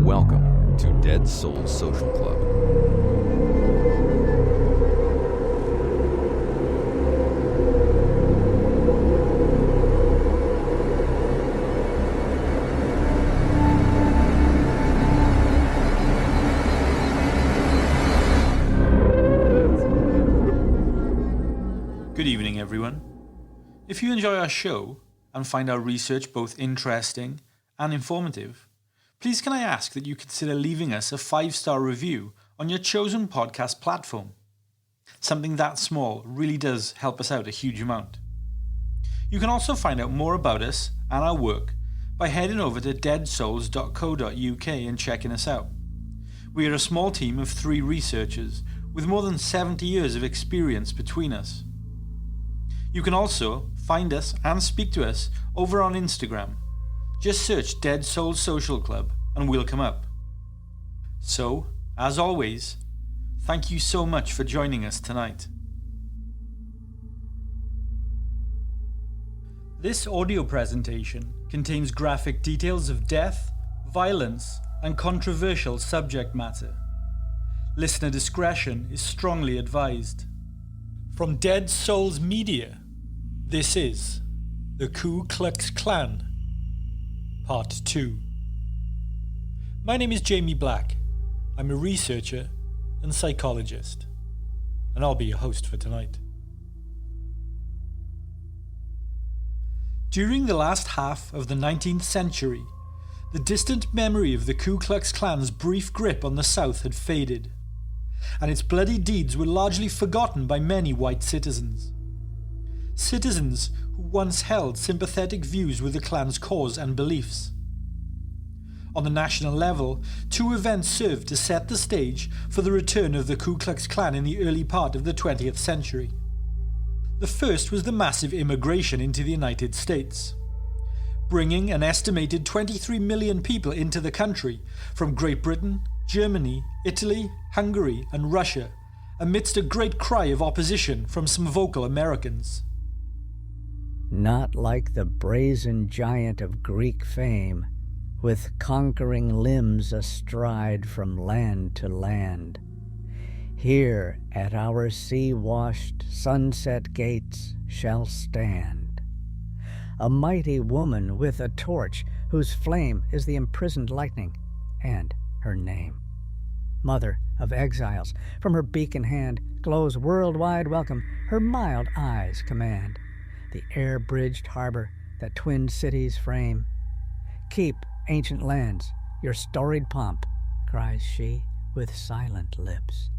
Welcome to Dead Souls Social Club. Good evening, everyone. If you enjoy our show and find our research both interesting and informative, please can I ask that you consider leaving us a 5-star review on your chosen podcast platform. Something that small really does help us out a huge amount. You can also find out more about us and our work by heading over to deadsouls.co.uk and checking us out. We are a small team of 3 researchers with more than 70 years of experience between us. You can also find us and speak to us over on Instagram. Just search Dead Souls Social Club and we'll come up. So, as always, thank you so much for joining us tonight. This audio presentation contains graphic details of death, violence, and controversial subject matter. Listener discretion is strongly advised. From Dead Souls Media, this is the Ku Klux Klan, Part 2. My name is Jamie Black. I'm a researcher and psychologist, and I'll be your host for tonight. During the last half of the 19th century, the distant memory of the Ku Klux Klan's brief grip on the South had faded, and its bloody deeds were largely forgotten by many white citizens. Citizens who once held sympathetic views with the Klan's cause and beliefs. On the national level, 2 events served to set the stage for the return of the Ku Klux Klan in the early part of the 20th century. The first was the massive immigration into the United States, bringing an estimated 23 million people into the country from Great Britain, Germany, Italy, Hungary, and Russia, amidst a great cry of opposition from some vocal Americans. Not like the brazen giant of Greek fame, with conquering limbs astride from land to land. Here at our sea-washed sunset gates shall stand a mighty woman with a torch whose flame is the imprisoned lightning, and her name. Mother of exiles, from her beacon hand glows worldwide welcome, her mild eyes command the air-bridged harbor that twin cities frame. Keep, ancient lands, your storied pomp, cries she with silent lips.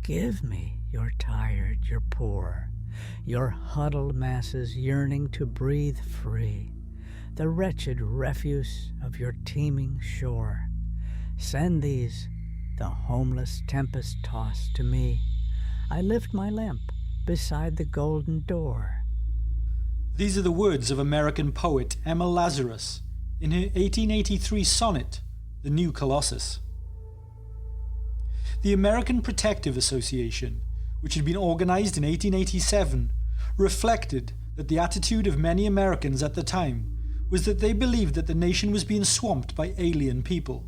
Give me your tired, your poor, your huddled masses yearning to breathe free, the wretched refuse of your teeming shore. Send these, the homeless tempest-tossed, to me. I lift my lamp beside the golden door. These are the words of American poet Emma Lazarus in her 1883 sonnet, The New Colossus. The American Protective Association, which had been organized in 1887, reflected that the attitude of many Americans at the time was that they believed that the nation was being swamped by alien people.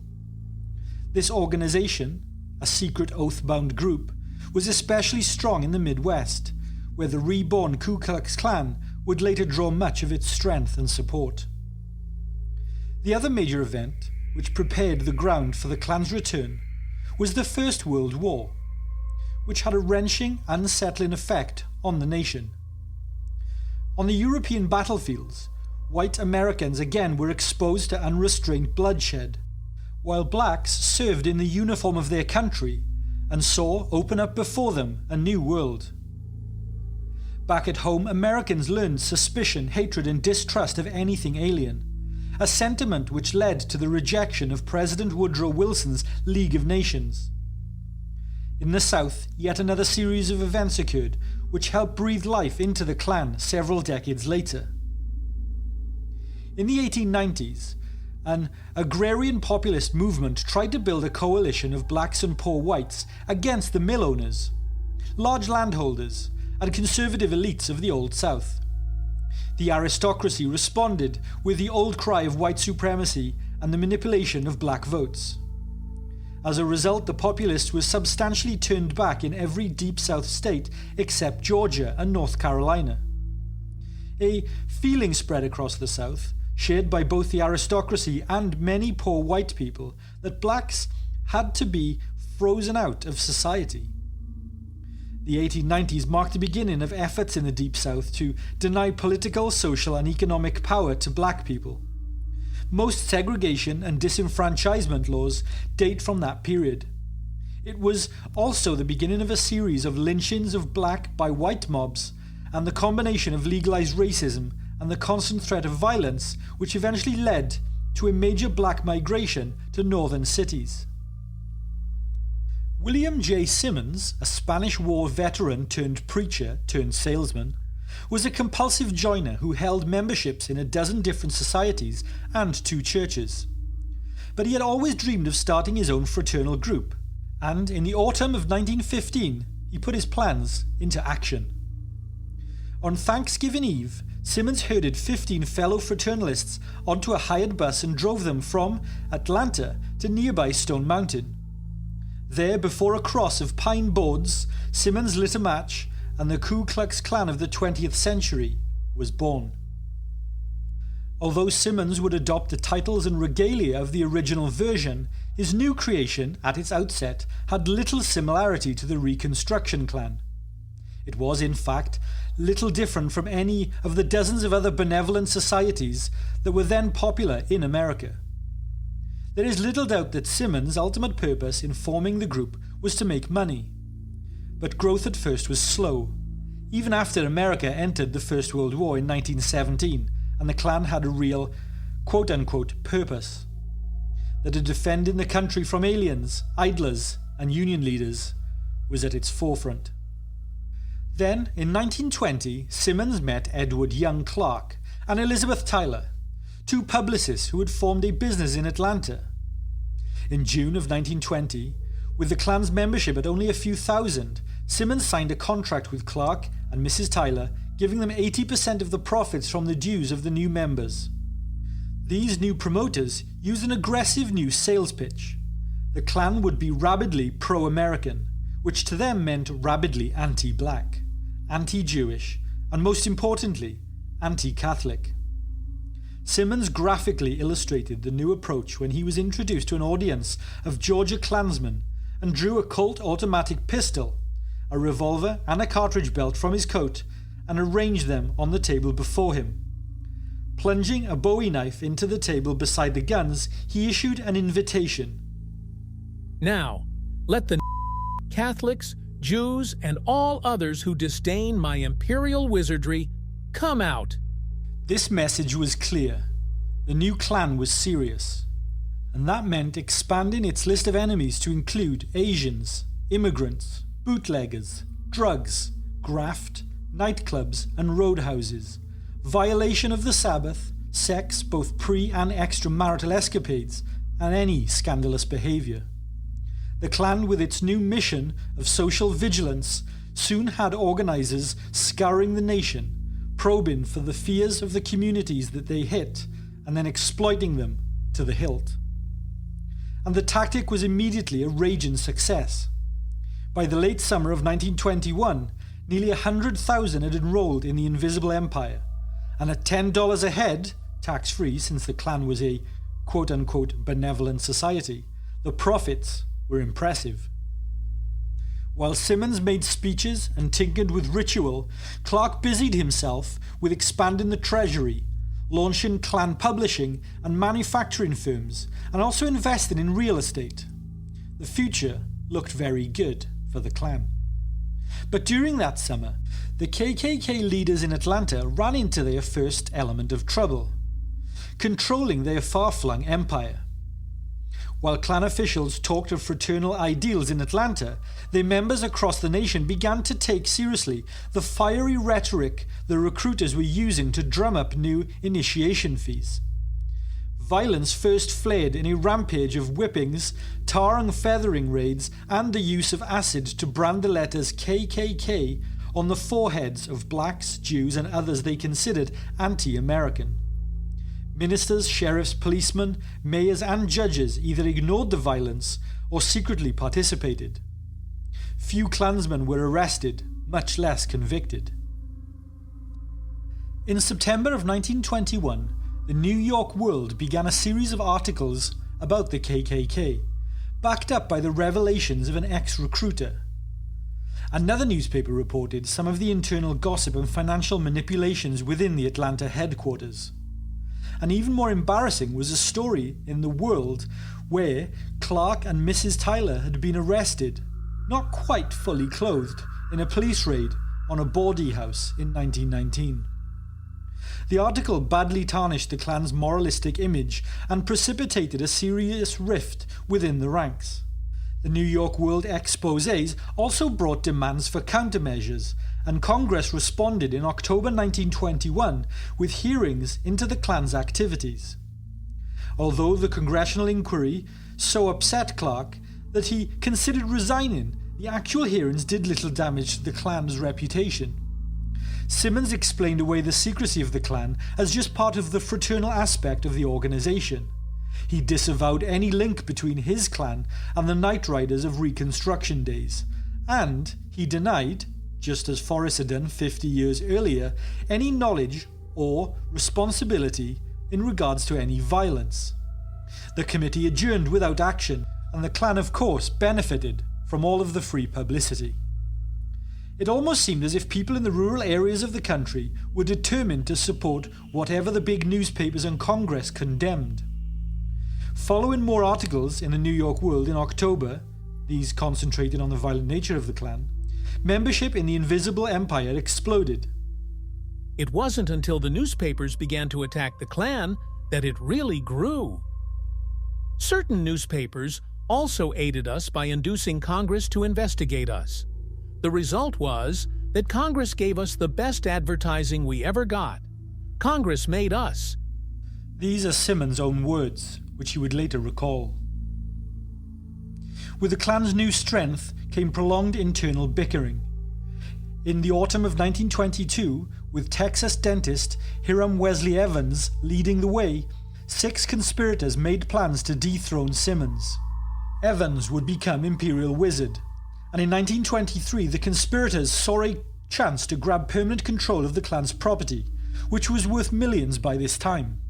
This organization, a secret oath-bound group, was especially strong in the Midwest, where the reborn Ku Klux Klan would later draw much of its strength and support. The other major event, which prepared the ground for the Klan's return, was the First World War, which had a wrenching, unsettling effect on the nation. On the European battlefields, white Americans again were exposed to unrestrained bloodshed, while blacks served in the uniform of their country and saw open up before them a new world. Back at home, Americans learned suspicion, hatred, and distrust of anything alien, a sentiment which led to the rejection of President Woodrow Wilson's League of Nations. In the South, yet another series of events occurred which helped breathe life into the Klan several decades later. In the 1890s, an agrarian populist movement tried to build a coalition of blacks and poor whites against the mill owners, large landholders, and conservative elites of the Old South. The aristocracy responded with the old cry of white supremacy and the manipulation of black votes. As a result, the populace was substantially turned back in every Deep South state except Georgia and North Carolina. A feeling spread across the South, shared by both the aristocracy and many poor white people, that blacks had to be frozen out of society. The 1890s marked the beginning of efforts in the Deep South to deny political, social and economic power to black people. Most segregation and disenfranchisement laws date from that period. It was also the beginning of a series of lynchings of black by white mobs, and the combination of legalized racism and the constant threat of violence which eventually led to a major black migration to northern cities. William J. Simmons, a Spanish War veteran turned preacher turned salesman, was a compulsive joiner who held memberships in a dozen different societies and 2 churches. But he had always dreamed of starting his own fraternal group, and in the autumn of 1915 he put his plans into action. On Thanksgiving Eve, Simmons herded 15 fellow fraternalists onto a hired bus and drove them from Atlanta to nearby Stone Mountain. There, before a cross of pine boards, Simmons lit a match, and the Ku Klux Klan of the 20th century was born. Although Simmons would adopt the titles and regalia of the original version, his new creation, at its outset, had little similarity to the Reconstruction Klan. It was, in fact, little different from any of the dozens of other benevolent societies that were then popular in America. There is little doubt that Simmons' ultimate purpose in forming the group was to make money. But growth at first was slow. Even after America entered the First World War in 1917, and the Klan had a real quote-unquote purpose, that of defending the country from aliens, idlers and union leaders, was at its forefront. Then, in 1920, Simmons met Edward Young Clark and Elizabeth Tyler, 2 publicists who had formed a business in Atlanta. In June of 1920, with the Klan's membership at only a few thousand, Simmons signed a contract with Clark and Mrs. Tyler, giving them 80% of the profits from the dues of the new members. These new promoters used an aggressive new sales pitch. The Klan would be rabidly pro-American, which to them meant rabidly anti-black, anti-Jewish, and most importantly, anti-Catholic. Simmons graphically illustrated the new approach when he was introduced to an audience of Georgia Klansmen and drew a Colt automatic pistol, a revolver and a cartridge belt from his coat and arranged them on the table before him. Plunging a Bowie knife into the table beside the guns, he issued an invitation. Now, let the Catholics, Jews, and all others who disdain my imperial wizardry come out. This message was clear. The new Klan was serious, and that meant expanding its list of enemies to include Asians, immigrants, bootleggers, drugs, graft, nightclubs and roadhouses, violation of the Sabbath, sex, both pre- and extramarital escapades, and any scandalous behaviour. The Klan, with its new mission of social vigilance, soon had organisers scouring the nation, probing for the fears of the communities that they hit, and then exploiting them to the hilt. And the tactic was immediately a raging success. By the late summer of 1921, nearly 100,000 had enrolled in the Invisible Empire, and at $10 a head, tax-free since the Klan was a quote-unquote benevolent society, the profits were impressive. While Simmons made speeches and tinkered with ritual, Clark busied himself with expanding the treasury, launching Klan publishing and manufacturing firms, and also investing in real estate. The future looked very good for the Klan. But during that summer, the KKK leaders in Atlanta ran into their first element of trouble, controlling their far-flung empire. While Klan officials talked of fraternal ideals in Atlanta, their members across the nation began to take seriously the fiery rhetoric the recruiters were using to drum up new initiation fees. Violence first flared in a rampage of whippings, tar and feathering raids, and the use of acid to brand the letters KKK on the foreheads of blacks, Jews, and others they considered anti-American. Ministers, sheriffs, policemen, mayors and judges either ignored the violence or secretly participated. Few Klansmen were arrested, much less convicted. In September of 1921, the New York World began a series of articles about the KKK, backed up by the revelations of an ex-recruiter. Another newspaper reported some of the internal gossip and financial manipulations within the Atlanta headquarters. And even more embarrassing was a story in the World where Clark and Mrs. Tyler had been arrested, not quite fully clothed, in a police raid on a bawdy house in 1919. The article badly tarnished the Klan's moralistic image and precipitated a serious rift within the ranks. The New York World exposés also brought demands for countermeasures, and Congress responded in October 1921 with hearings into the Klan's activities. Although the congressional inquiry so upset Clark that he considered resigning, the actual hearings did little damage to the Klan's reputation. Simmons explained away the secrecy of the Klan as just part of the fraternal aspect of the organization. He disavowed any link between his Klan and the Night Riders of Reconstruction days, and he denied, just as Forrest had done 50 years earlier, any knowledge or responsibility in regards to any violence. The committee adjourned without action, and the Klan, of course, benefited from all of the free publicity. It almost seemed as if people in the rural areas of the country were determined to support whatever the big newspapers and Congress condemned. Following more articles in the New York World in October, these concentrated on the violent nature of the Klan, membership in the Invisible Empire exploded. It wasn't until the newspapers began to attack the Klan that it really grew. Certain newspapers also aided us by inducing Congress to investigate us. The result was that Congress gave us the best advertising we ever got. Congress made us. These are Simmons' own words, which he would later recall. With the Klan's new strength came prolonged internal bickering. In the autumn of 1922, with Texas dentist Hiram Wesley Evans leading the way, 6 conspirators made plans to dethrone Simmons. Evans would become Imperial Wizard, and in 1923 the conspirators saw a chance to grab permanent control of the Klan's property, which was worth millions by this time.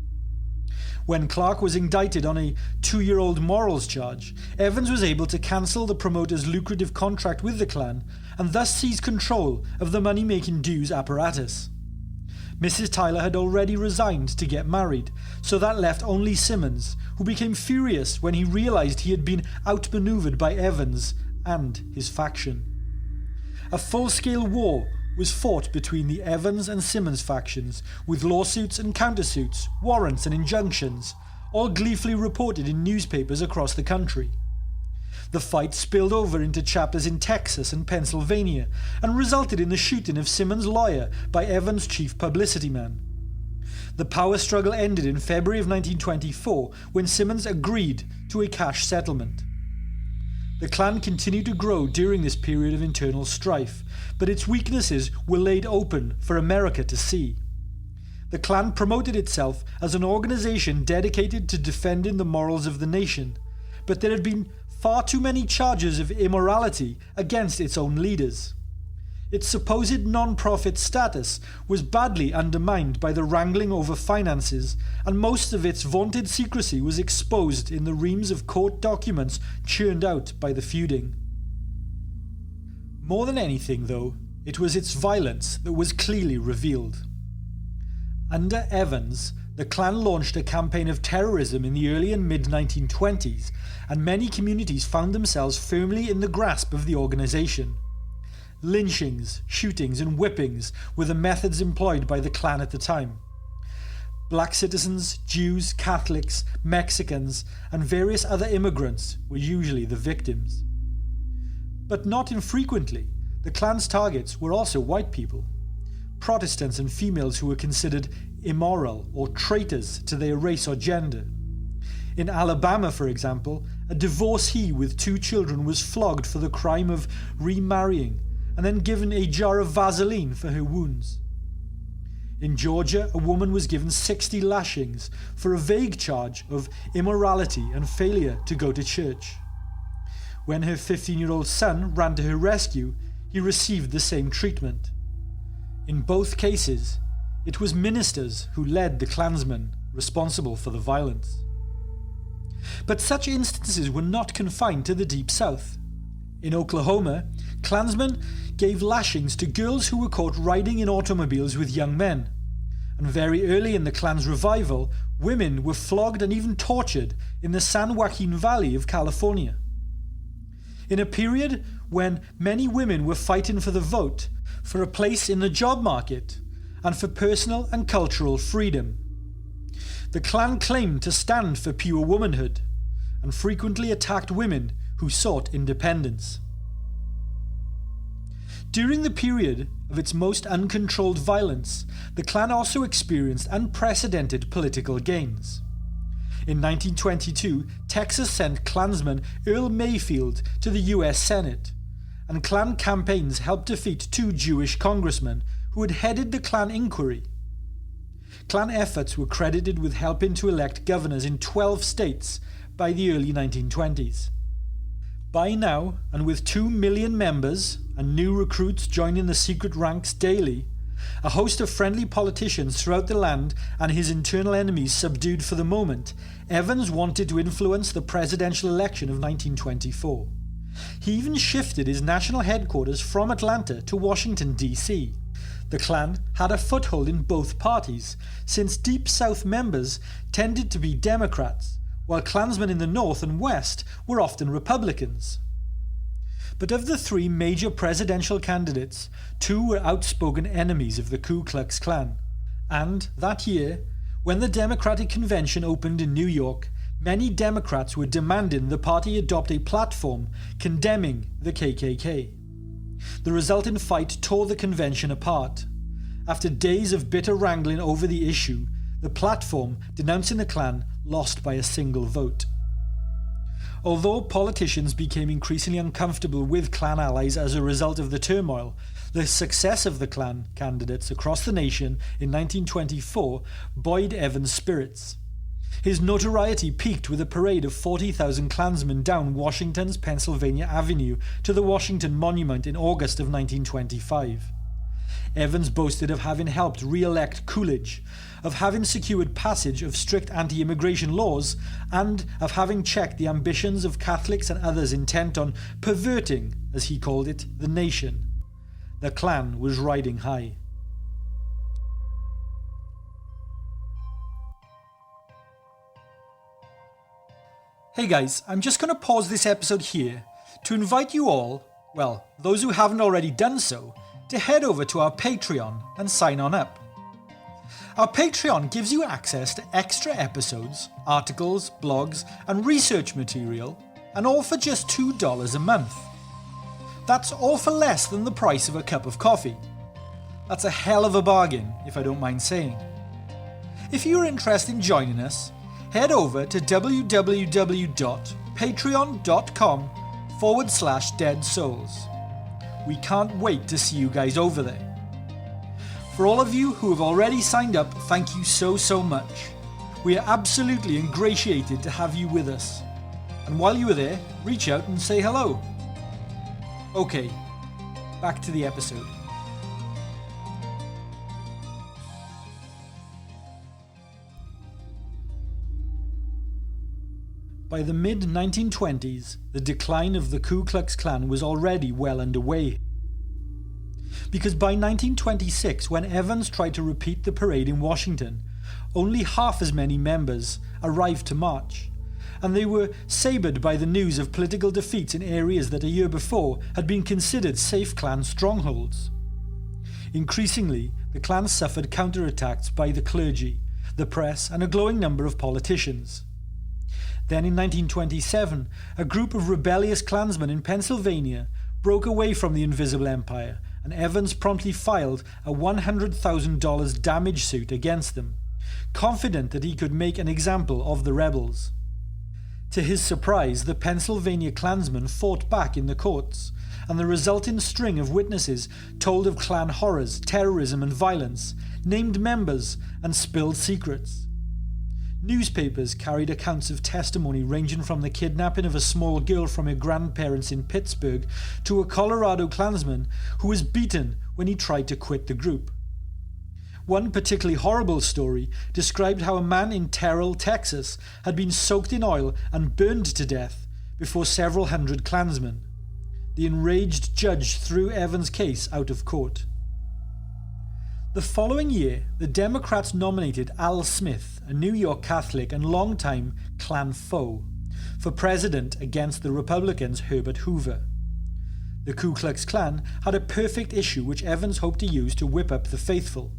When Clark was indicted on a 2-year-old morals charge, Evans was able to cancel the promoter's lucrative contract with the Klan and thus seize control of the money-making dues apparatus. Mrs. Tyler had already resigned to get married, so that left only Simmons, who became furious when he realized he had been outmaneuvered by Evans and his faction. A full-scale war was fought between the Evans and Simmons factions, with lawsuits and countersuits, warrants and injunctions, all gleefully reported in newspapers across the country. The fight spilled over into chapters in Texas and Pennsylvania and resulted in the shooting of Simmons' lawyer by Evans' chief publicity man. The power struggle ended in February of 1924 when Simmons agreed to a cash settlement. The Klan continued to grow during this period of internal strife, but its weaknesses were laid open for America to see. The Klan promoted itself as an organization dedicated to defending the morals of the nation, but there had been far too many charges of immorality against its own leaders. Its supposed non-profit status was badly undermined by the wrangling over finances, and most of its vaunted secrecy was exposed in the reams of court documents churned out by the feuding. More than anything, though, it was its violence that was clearly revealed. Under Evans, the Klan launched a campaign of terrorism in the early and mid-1920s, and many communities found themselves firmly in the grasp of the organization. Lynchings, shootings and whippings were the methods employed by the Klan at the time. Black citizens, Jews, Catholics, Mexicans, and various other immigrants were usually the victims. But not infrequently, the Klan's targets were also white people, Protestants and females who were considered immoral or traitors to their race or gender. In Alabama, for example, a divorcee with 2 children was flogged for the crime of remarrying and then given a jar of Vaseline for her wounds. In Georgia, a woman was given 60 lashings for a vague charge of immorality and failure to go to church. When her 15-year-old son ran to her rescue, he received the same treatment. In both cases, it was ministers who led the Klansmen responsible for the violence. But such instances were not confined to the Deep South. In Oklahoma, Klansmen gave lashings to girls who were caught riding in automobiles with young men. And very early in the Klan's revival, women were flogged and even tortured in the San Joaquin Valley of California. In a period when many women were fighting for the vote, for a place in the job market, and for personal and cultural freedom, the Klan claimed to stand for pure womanhood and frequently attacked women who sought independence. During the period of its most uncontrolled violence, the Klan also experienced unprecedented political gains. In 1922, Texas sent Klansman Earl Mayfield to the US Senate, and Klan campaigns helped defeat 2 Jewish congressmen who had headed the Klan inquiry. Klan efforts were credited with helping to elect governors in 12 states by the early 1920s. By now, and with 2 million members and new recruits joining the secret ranks daily, a host of friendly politicians throughout the land and his internal enemies subdued for the moment, Evans wanted to influence the presidential election of 1924. He even shifted his national headquarters from Atlanta to Washington, D.C. The Klan had a foothold in both parties, since Deep South members tended to be Democrats, while Klansmen in the North and West were often Republicans. But of the 3 major presidential candidates, 2 were outspoken enemies of the Ku Klux Klan. And that year, when the Democratic Convention opened in New York, many Democrats were demanding the party adopt a platform condemning the KKK. The resulting fight tore the convention apart. After days of bitter wrangling over the issue, the platform denouncing the Klan lost by a single vote. Although politicians became increasingly uncomfortable with Klan allies as a result of the turmoil, the success of the Klan candidates across the nation in 1924 buoyed Evans' spirits. His notoriety peaked with a parade of 40,000 Klansmen down Washington's Pennsylvania Avenue to the Washington Monument in August of 1925. Evans boasted of having helped re-elect Coolidge, of having secured passage of strict anti-immigration laws, and of having checked the ambitions of Catholics and others intent on perverting, as he called it, the nation. The Klan was riding high. Hey guys, I'm just going to pause this episode here to invite you all, well, those who haven't already done so, to head over to our Patreon and sign on up. Our Patreon gives you access to extra episodes, articles, blogs, and research material, and all for just $2 a month. That's all for less than the price of a cup of coffee. That's a hell of a bargain, if I don't mind saying. If you're interested in joining us, head over to www.patreon.com/deadsouls. We can't wait to see you guys over there. For all of you who have already signed up, thank you so much. We are absolutely ingratiated to have you with us. And while you are there, reach out and say hello. Okay, back to the episode. By the mid-1920s, the decline of the Ku Klux Klan was already well underway. Because by 1926, when Evans tried to repeat the parade in Washington, only half as many members arrived to march, and they were sabred by the news of political defeats in areas that a year before had been considered safe Klan strongholds. Increasingly, the Klan suffered counterattacks by the clergy, the press, and a growing number of politicians. Then in 1927, a group of rebellious Klansmen in Pennsylvania broke away from the Invisible Empire, and Evans promptly filed a $100,000 damage suit against them, confident that he could make an example of the rebels. To his surprise, the Pennsylvania Klansmen fought back in the courts, and the resulting string of witnesses told of Klan horrors, terrorism and violence, named members, and spilled secrets. Newspapers carried accounts of testimony ranging from the kidnapping of a small girl from her grandparents in Pittsburgh to a Colorado Klansman who was beaten when he tried to quit the group. One particularly horrible story described how a man in Terrell, Texas, had been soaked in oil and burned to death before several hundred Klansmen. The enraged judge threw Evans' case out of court. The following year, the Democrats nominated Al Smith, a New York Catholic and longtime Klan foe, for president against the Republicans' Herbert Hoover. The Ku Klux Klan had a perfect issue which Evans hoped to use to whip up the faithful.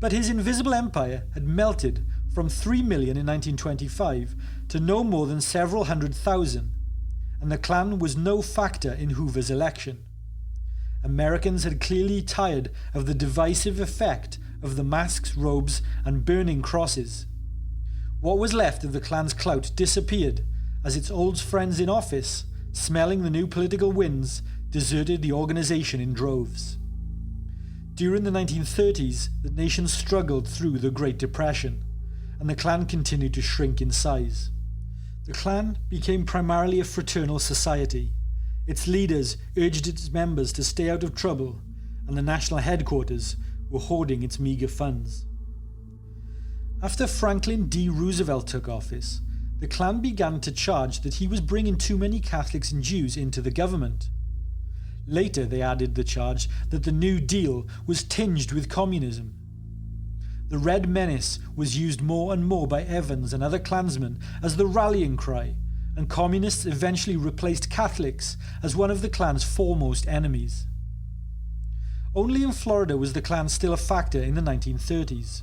But his invisible empire had melted from 3 million in 1925 to no more than several 100,000, and the Klan was no factor in Hoover's election. Americans had clearly tired of the divisive effect of the masks, robes, and burning crosses. What was left of the Klan's clout disappeared as its old friends in office, smelling the new political winds, deserted the organization in droves. During the 1930s, the nation struggled through the Great Depression, and the Klan continued to shrink in size. The Klan became primarily a fraternal society. Its leaders urged its members to stay out of trouble, and the national headquarters were hoarding its meager funds. After Franklin D. Roosevelt took office, the Klan began to charge that he was bringing too many Catholics and Jews into the government. Later they added the charge that the New Deal was tinged with communism. The Red Menace was used more and more by Evans and other Klansmen as the rallying cry, and communists eventually replaced Catholics as one of the Klan's foremost enemies. Only in Florida was the Klan still a factor in the 1930s.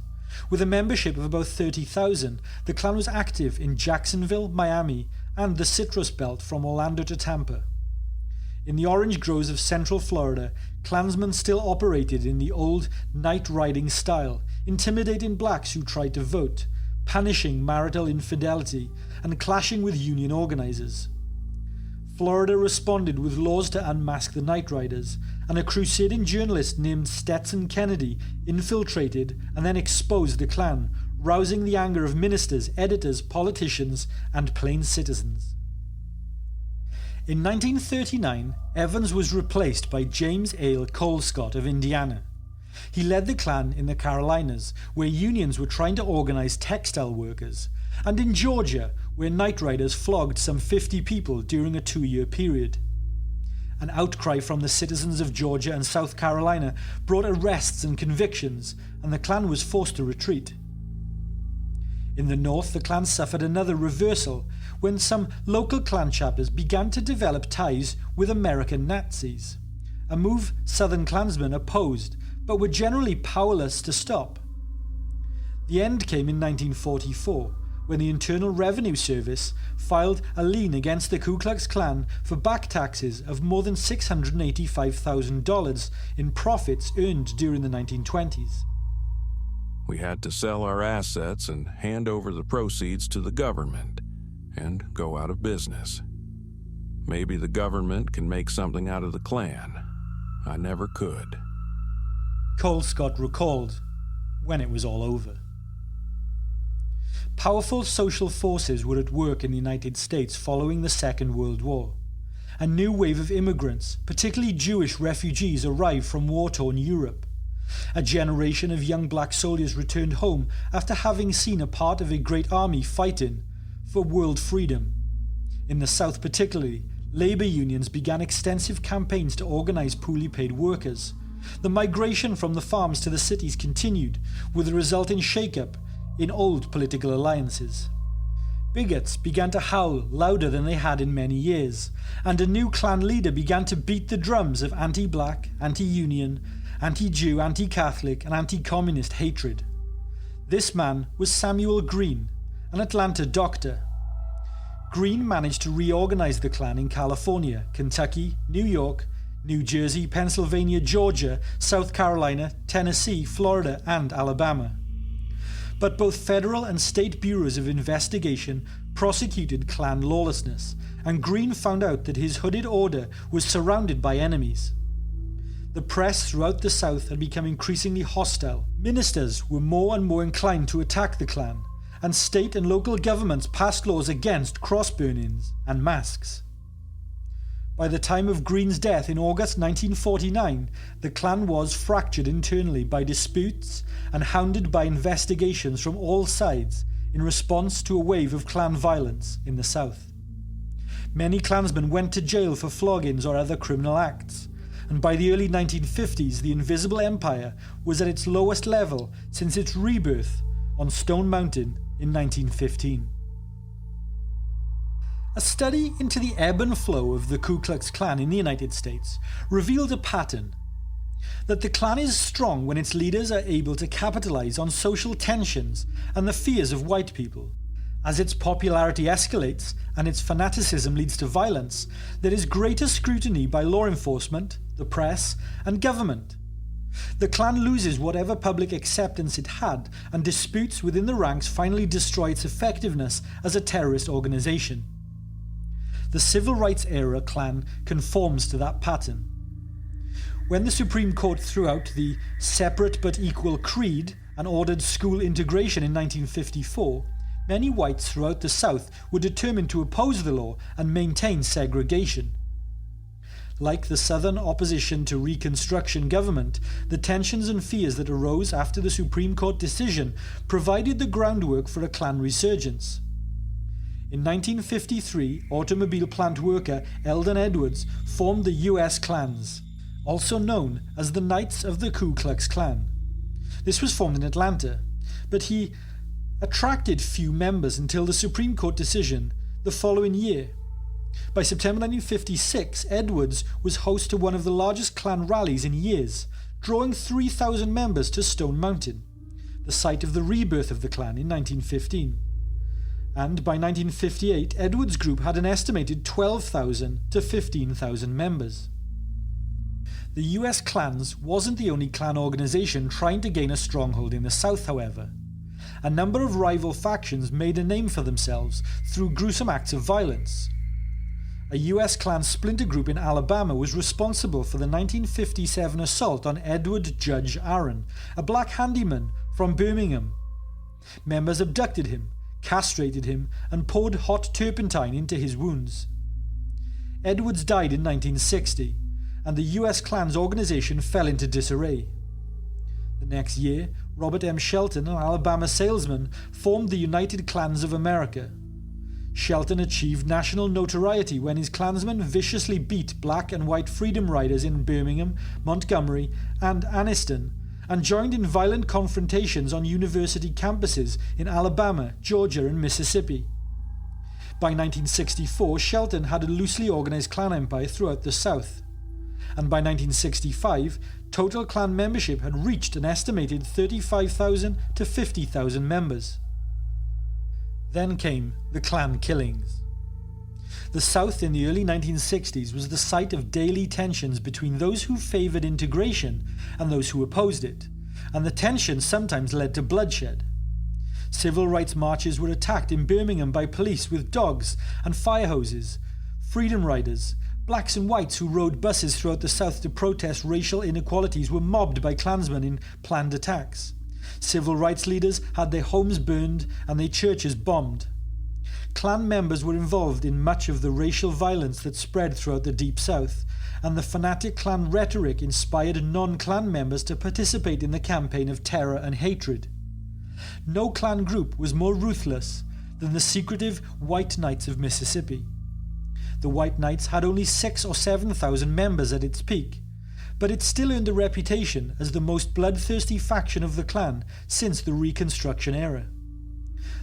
With a membership of about 30,000, the Klan was active in Jacksonville, Miami, and the Citrus Belt from Orlando to Tampa. In the orange groves of central Florida, Klansmen still operated in the old night-riding style, intimidating blacks who tried to vote, punishing marital infidelity, and clashing with union organizers. Florida responded with laws to unmask the night riders, and a crusading journalist named Stetson Kennedy infiltrated and then exposed the Klan, rousing the anger of ministers, editors, politicians, and plain citizens. In 1939, Evans was replaced by James Ale Colescott of Indiana. He led the Klan in the Carolinas, where unions were trying to organize textile workers, and in Georgia, where night riders flogged some 50 people during a 2-year period. An outcry from the citizens of Georgia and South Carolina brought arrests and convictions, and the Klan was forced to retreat. In the North, the Klan suffered another reversal when some local Klan chapters began to develop ties with American Nazis, a move Southern Klansmen opposed but were generally powerless to stop. The end came in 1944, when the Internal Revenue Service filed a lien against the Ku Klux Klan for back taxes of more than $685,000 in profits earned during the 1920s. We had to sell our assets and hand over the proceeds to the government and go out of business. Maybe the government can make something out of the Klan. I never could. Colescott recalled when it was all over. Powerful social forces were at work in the United States following the Second World War. A new wave of immigrants, particularly Jewish refugees, arrived from war-torn Europe. A generation of young black soldiers returned home after having seen a part of a great army fighting for world freedom. In the South particularly, labor unions began extensive campaigns to organize poorly paid workers. The migration from the farms to the cities continued, with the resulting shake-up in old political alliances. Bigots began to howl louder than they had in many years, and a new Klan leader began to beat the drums of anti-black, anti-union, anti-Jew, anti-Catholic, and anti-communist hatred. This man was Samuel Green, an Atlanta doctor. Green managed to reorganize the Klan in California, Kentucky, New York, New Jersey, Pennsylvania, Georgia, South Carolina, Tennessee, Florida, and Alabama. But both federal and state bureaus of investigation prosecuted Klan lawlessness, and Green found out that his hooded order was surrounded by enemies. The press throughout the South had become increasingly hostile. Ministers were more and more inclined to attack the Klan, and state and local governments passed laws against cross-burnings and masks. By the time of Green's death in August 1949, the Klan was fractured internally by disputes and hounded by investigations from all sides in response to a wave of Klan violence in the South. Many Klansmen went to jail for floggings or other criminal acts, and by the early 1950s the Invisible Empire was at its lowest level since its rebirth on Stone Mountain in 1915. A study into the ebb and flow of the Ku Klux Klan in the United States revealed a pattern: that the Klan is strong when its leaders are able to capitalize on social tensions and the fears of white people. As its popularity escalates and its fanaticism leads to violence, there is greater scrutiny by law enforcement, the press, and government. The Klan loses whatever public acceptance it had, and disputes within the ranks finally destroy its effectiveness as a terrorist organization. The Civil Rights era Klan conforms to that pattern. When the Supreme Court threw out the separate but equal creed and ordered school integration in 1954, many whites throughout the South were determined to oppose the law and maintain segregation. Like the Southern opposition to Reconstruction government, the tensions and fears that arose after the Supreme Court decision provided the groundwork for a Klan resurgence. In 1953, automobile plant worker Eldon Edwards formed the U.S. Klans, also known as the Knights of the Ku Klux Klan. This was formed in Atlanta, but he attracted few members until the Supreme Court decision the following year. By September 1956, Edwards was host to one of the largest Klan rallies in years, drawing 3,000 members to Stone Mountain, the site of the rebirth of the Klan in 1915. And by 1958, Edwards' group had an estimated 12,000 to 15,000 members. The US Klans wasn't the only Klan organization trying to gain a stronghold in the South, however. A number of rival factions made a name for themselves through gruesome acts of violence. A US Klan splinter group in Alabama was responsible for the 1957 assault on Edward Judge Aaron, a black handyman from Birmingham. Members abducted him, castrated him, and poured hot turpentine into his wounds. Edwards died in 1960, and the US Klan's organization fell into disarray. The next year, Robert M. Shelton, an Alabama salesman, formed the United Klans of America. Shelton achieved national notoriety when his Klansmen viciously beat black and white freedom riders in Birmingham, Montgomery, and Anniston, and joined in violent confrontations on university campuses in Alabama, Georgia, and Mississippi. By 1964, Shelton had a loosely organized Klan empire throughout the South, and by 1965, total Klan membership had reached an estimated 35,000 to 50,000 members. Then came the Klan killings. The South in the early 1960s was the site of daily tensions between those who favoured integration and those who opposed it, and the tensions sometimes led to bloodshed. Civil rights marches were attacked in Birmingham by police with dogs and fire hoses. Freedom riders, blacks and whites who rode buses throughout the South to protest racial inequalities, were mobbed by Klansmen in planned attacks. Civil rights leaders had their homes burned and their churches bombed. Klan members were involved in much of the racial violence that spread throughout the Deep South, and the fanatic Klan rhetoric inspired non-Klan members to participate in the campaign of terror and hatred. No Klan group was more ruthless than the secretive White Knights of Mississippi. The White Knights had only 6,000 or 7,000 members at its peak, but it still earned a reputation as the most bloodthirsty faction of the Klan since the Reconstruction era.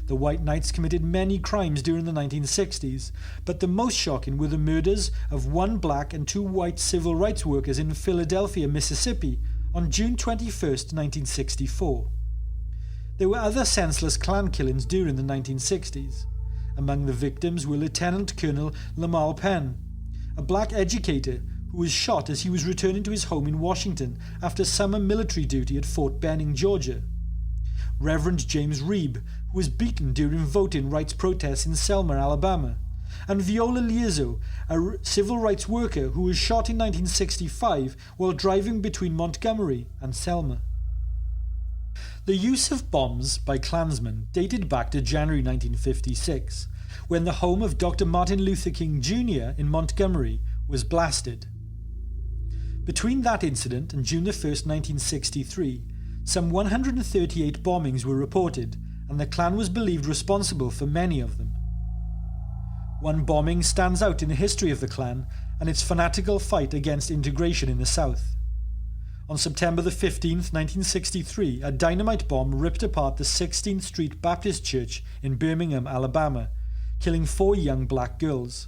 The White Knights committed many crimes during the 1960s, but the most shocking were the murders of 1 black and 2 white civil rights workers in Philadelphia, Mississippi on June 21, 1964. There were other senseless Klan killings during the 1960s. Among the victims were Lieutenant Colonel Lamal Penn, a black educator who was shot as he was returning to his home in Washington after summer military duty at Fort Benning, Georgia. Reverend James Reeb, who was beaten during voting rights protests in Selma, Alabama, and Viola Liuzzo, a civil rights worker who was shot in 1965 while driving between Montgomery and Selma. The use of bombs by Klansmen dated back to January 1956, when the home of Dr. Martin Luther King Jr. in Montgomery was blasted. Between that incident and June 1, 1963, some 138 bombings were reported, and the Klan was believed responsible for many of them. One bombing stands out in the history of the Klan and its fanatical fight against integration in the South. On September 15, 1963, a dynamite bomb ripped apart the 16th Street Baptist Church in Birmingham, Alabama, killing 4 young black girls.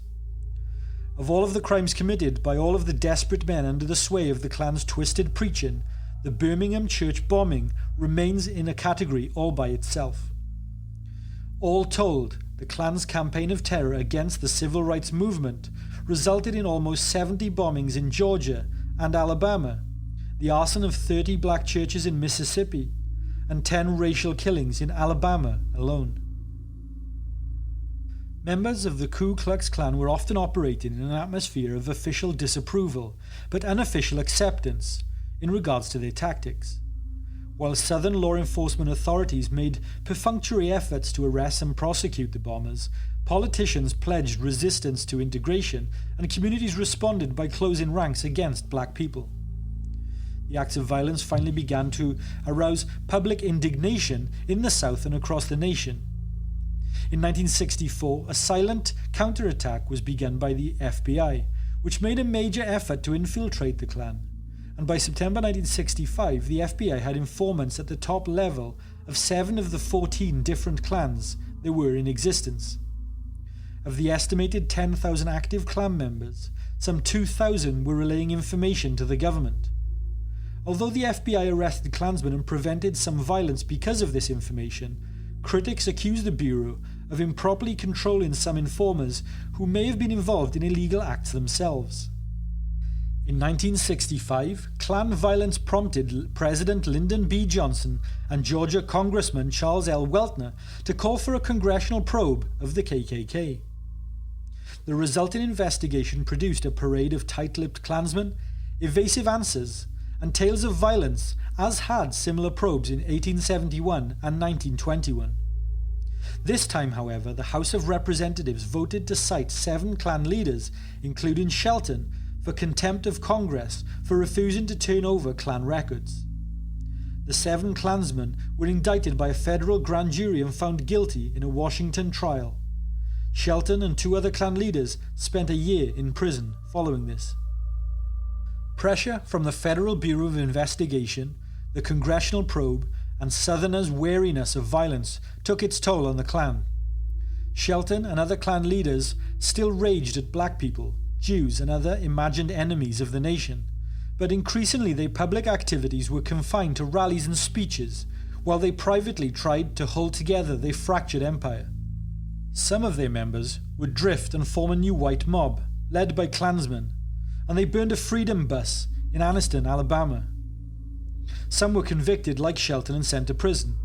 Of all of the crimes committed by all of the desperate men under the sway of the Klan's twisted preaching, the Birmingham church bombing remains in a category all by itself. All told, the Klan's campaign of terror against the civil rights movement resulted in almost 70 bombings in Georgia and Alabama, the arson of 30 black churches in Mississippi, and 10 racial killings in Alabama alone. Members of the Ku Klux Klan were often operating in an atmosphere of official disapproval, but unofficial acceptance in regards to their tactics. While Southern law enforcement authorities made perfunctory efforts to arrest and prosecute the bombers, politicians pledged resistance to integration, and communities responded by closing ranks against black people. The acts of violence finally began to arouse public indignation in the South and across the nation. In 1964, a silent counterattack was begun by the FBI, which made a major effort to infiltrate the Klan. And by September 1965, the FBI had informants at the top level of 7 of the 14 different clans that were in existence. Of the estimated 10,000 active Klan members, some 2,000 were relaying information to the government. Although the FBI arrested Klansmen and prevented some violence because of this information, critics accused the Bureau of improperly controlling some informers who may have been involved in illegal acts themselves. In 1965, Klan violence prompted President Lyndon B. Johnson and Georgia Congressman Charles L. Weltner to call for a congressional probe of the KKK. The resulting investigation produced a parade of tight-lipped Klansmen, evasive answers, and tales of violence, as had similar probes in 1871 and 1921. This time, however, the House of Representatives voted to cite 7 Klan leaders, including Shelton, for contempt of Congress for refusing to turn over Klan records. The 7 Klansmen were indicted by a federal grand jury and found guilty in a Washington trial. Shelton and 2 other Klan leaders spent a year in prison following this. Pressure from the Federal Bureau of Investigation, the congressional probe, and Southerners' wariness of violence took its toll on the Klan. Shelton and other Klan leaders still raged at black people, Jews, and other imagined enemies of the nation, but increasingly their public activities were confined to rallies and speeches, while they privately tried to hold together their fractured empire. Some of their members would drift and form a new white mob, led by Klansmen, and they burned a freedom bus in Anniston, Alabama. Some were convicted like Shelton and sent to prison.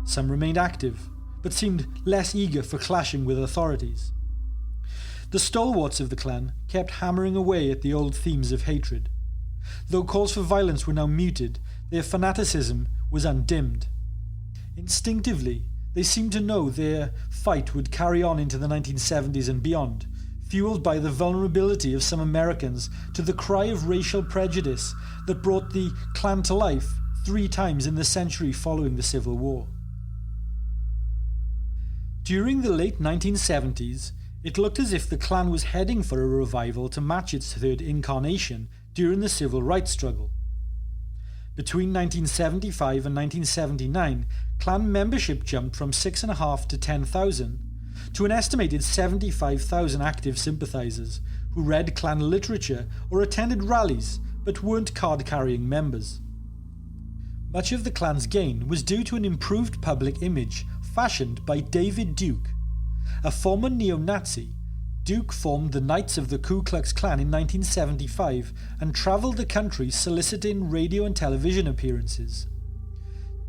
Some remained active, but seemed less eager for clashing with authorities. The stalwarts of the Klan kept hammering away at the old themes of hatred. Though calls for violence were now muted, their fanaticism was undimmed. Instinctively, they seemed to know their fight would carry on into the 1970s and beyond, fueled by the vulnerability of some Americans to the cry of racial prejudice that brought the Klan to life 3 times in the century following the Civil War. During the late 1970s, it looked as if the Klan was heading for a revival to match its 3rd incarnation during the civil rights struggle. Between 1975 and 1979, Klan membership jumped from 6,500 to 10,000, to an estimated 75,000 active sympathizers who read Klan literature or attended rallies but weren't card-carrying members. Much of the Klan's gain was due to an improved public image fashioned by David Duke. A former neo-Nazi, Duke formed the Knights of the Ku Klux Klan in 1975 and travelled the country soliciting radio and television appearances.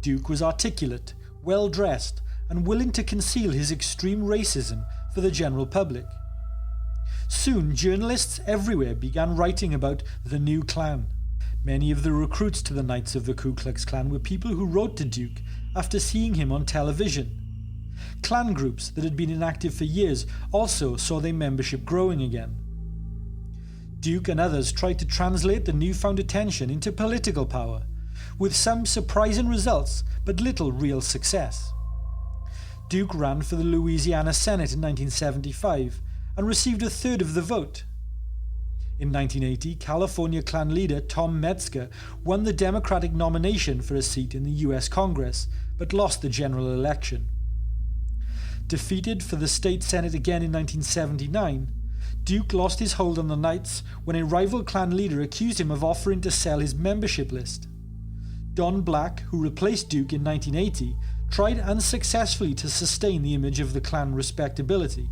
Duke was articulate, well-dressed, and willing to conceal his extreme racism for the general public. Soon, journalists everywhere began writing about the new Klan. Many of the recruits to the Knights of the Ku Klux Klan were people who wrote to Duke after seeing him on television. Klan groups that had been inactive for years also saw their membership growing again. Duke and others tried to translate the newfound attention into political power, with some surprising results but little real success. Duke ran for the Louisiana Senate in 1975 and received a third of the vote. In 1980, California Klan leader Tom Metzger won the Democratic nomination for a seat in the US Congress, but lost the general election. Defeated for the state Senate again in 1979, Duke lost his hold on the Knights when a rival Klan leader accused him of offering to sell his membership list. Don Black, who replaced Duke in 1980, tried unsuccessfully to sustain the image of the Klan respectability.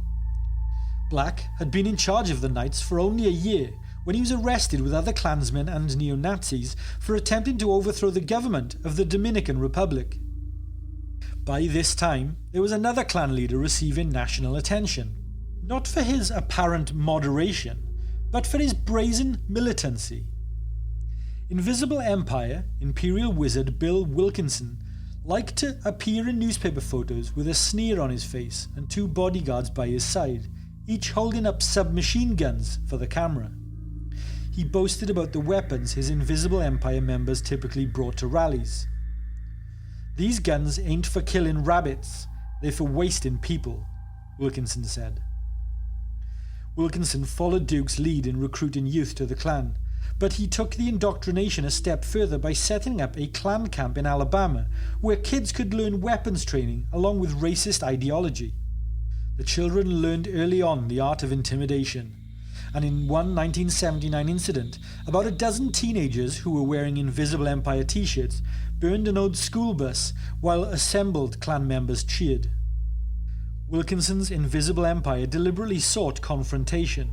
Black had been in charge of the Knights for only a year when he was arrested with other Klansmen and neo-Nazis for attempting to overthrow the government of the Dominican Republic. By this time, there was another Klan leader receiving national attention, not for his apparent moderation, but for his brazen militancy. Invisible Empire Imperial Wizard Bill Wilkinson liked to appear in newspaper photos with a sneer on his face and two bodyguards by his side, each holding up submachine guns for the camera. He boasted about the weapons his Invisible Empire members typically brought to rallies. "These guns ain't for killing rabbits, they're for wasting people," Wilkinson said. Wilkinson followed Duke's lead in recruiting youth to the Klan, but he took the indoctrination a step further by setting up a Klan camp in Alabama where kids could learn weapons training along with racist ideology. The children learned early on the art of intimidation, and in one 1979 incident, about a dozen teenagers who were wearing Invisible Empire t-shirts burned an old school bus while assembled Klan members cheered. Wilkinson's Invisible Empire deliberately sought confrontation.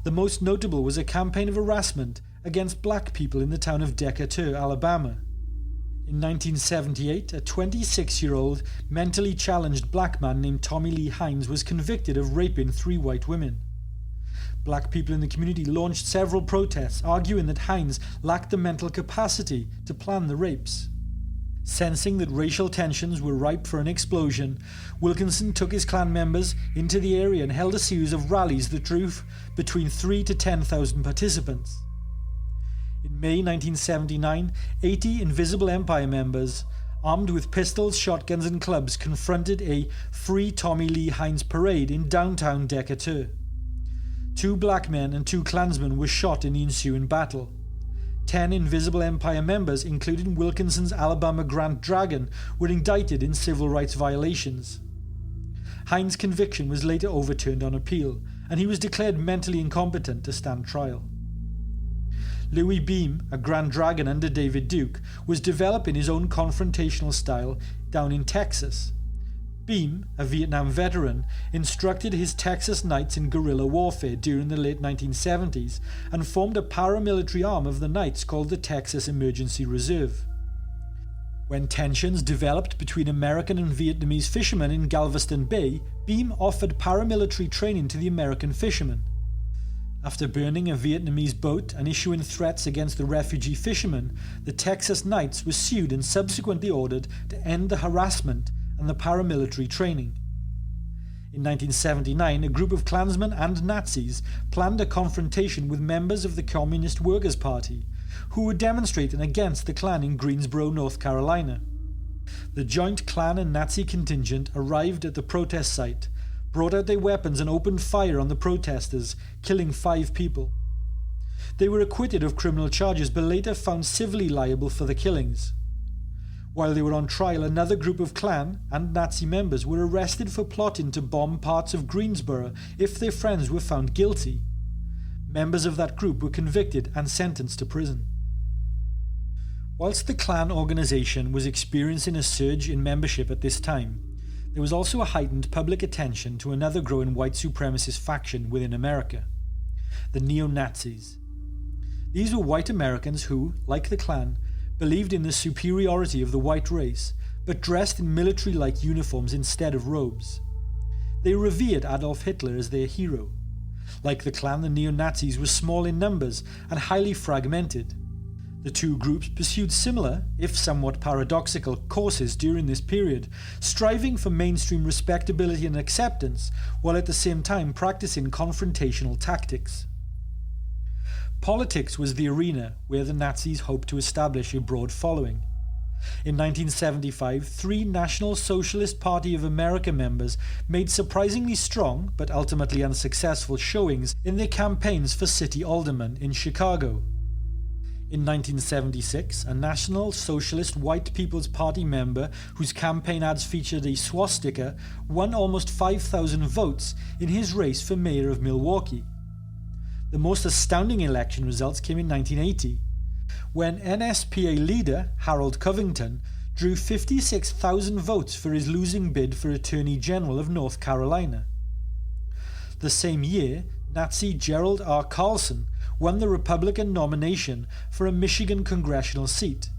The most notable was a campaign of harassment against black people in the town of Decatur, Alabama. In 1978, a 26-year-old mentally challenged black man named Tommy Lee Hines was convicted of raping 3 white women. Black people in the community launched several protests, arguing that Hines lacked the mental capacity to plan the rapes. Sensing that racial tensions were ripe for an explosion, Wilkinson took his Klan members into the area and held a series of rallies that drew between 3,000 to 10,000 participants. In May 1979, 80 Invisible Empire members, armed with pistols, shotguns and clubs, confronted a Free Tommy Lee Hines parade in downtown Decatur. 2 black men and 2 Klansmen were shot in the ensuing battle. 10 Invisible Empire members, including Wilkinson's Alabama Grand Dragon, were indicted in civil rights violations. Hines' conviction was later overturned on appeal, and he was declared mentally incompetent to stand trial. Louis Beam, a Grand Dragon under David Duke, was developing his own confrontational style down in Texas. Beam, a Vietnam veteran, instructed his Texas Knights in guerrilla warfare during the late 1970s and formed a paramilitary arm of the Knights called the Texas Emergency Reserve. When tensions developed between American and Vietnamese fishermen in Galveston Bay, Beam offered paramilitary training to the American fishermen. After burning a Vietnamese boat and issuing threats against the refugee fishermen, the Texas Knights were sued and subsequently ordered to end the harassment and the paramilitary training. In 1979, a group of Klansmen and Nazis planned a confrontation with members of the Communist Workers' Party, who were demonstrating against the Klan in Greensboro, North Carolina. The joint Klan and Nazi contingent arrived at the protest site, brought out their weapons and opened fire on the protesters, killing 5 people. They were acquitted of criminal charges but later found civilly liable for the killings. While they were on trial, another group of Klan and Nazi members were arrested for plotting to bomb parts of Greensboro if their friends were found guilty. Members of that group were convicted and sentenced to prison. Whilst the Klan organisation was experiencing a surge in membership at this time, there was also a heightened public attention to another growing white supremacist faction within America, the neo-Nazis. These were white Americans who, like the Klan, believed in the superiority of the white race, but dressed in military-like uniforms instead of robes. They revered Adolf Hitler as their hero. Like the Klan, the neo-Nazis were small in numbers and highly fragmented. The two groups pursued similar, if somewhat paradoxical, courses during this period, striving for mainstream respectability and acceptance, while at the same time practicing confrontational tactics. Politics was the arena where the Nazis hoped to establish a broad following. In 1975, 3 National Socialist Party of America members made surprisingly strong, but ultimately unsuccessful, showings in their campaigns for city aldermen in Chicago. In 1976, a National Socialist White People's Party member whose campaign ads featured a swastika won almost 5,000 votes in his race for mayor of Milwaukee. The most astounding election results came in 1980, when NSPA leader Harold Covington drew 56,000 votes for his losing bid for Attorney General of North Carolina. The same year, Nazi Gerald R. Carlson won the Republican nomination for a Michigan congressional seat.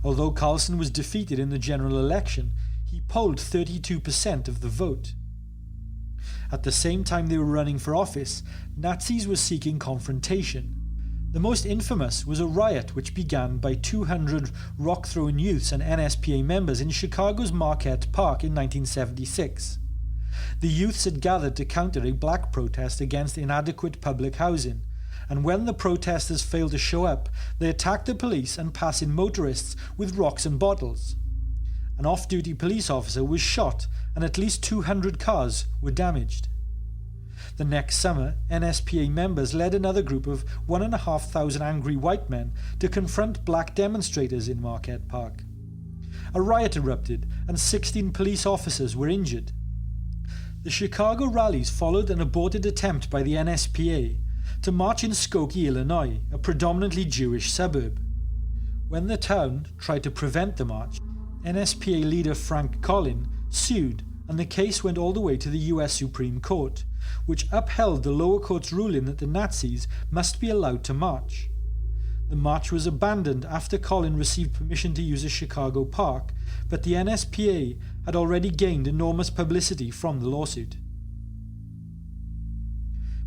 Although Carlson was defeated in the general election, he polled 32% of the vote. At the same time they were running for office, Nazis were seeking confrontation. The most infamous was a riot which began by 200 rock-throwing youths and NSPA members in Chicago's Marquette Park in 1976. The youths had gathered to counter a black protest against inadequate public housing, and when the protesters failed to show up, they attacked the police and passing motorists with rocks and bottles. An off-duty police officer was shot and at least 200 cars were damaged. The next summer, NSPA members led another group of 1,500 angry white men to confront black demonstrators in Marquette Park. A riot erupted and 16 police officers were injured. The Chicago rallies followed an aborted attempt by the NSPA to march in Skokie, Illinois, a predominantly Jewish suburb. When the town tried to prevent the march, NSPA leader Frank Collin sued, and the case went all the way to the US Supreme Court, which upheld the lower court's ruling that the Nazis must be allowed to march. The march was abandoned after Collin received permission to use a Chicago park, but the NSPA had already gained enormous publicity from the lawsuit.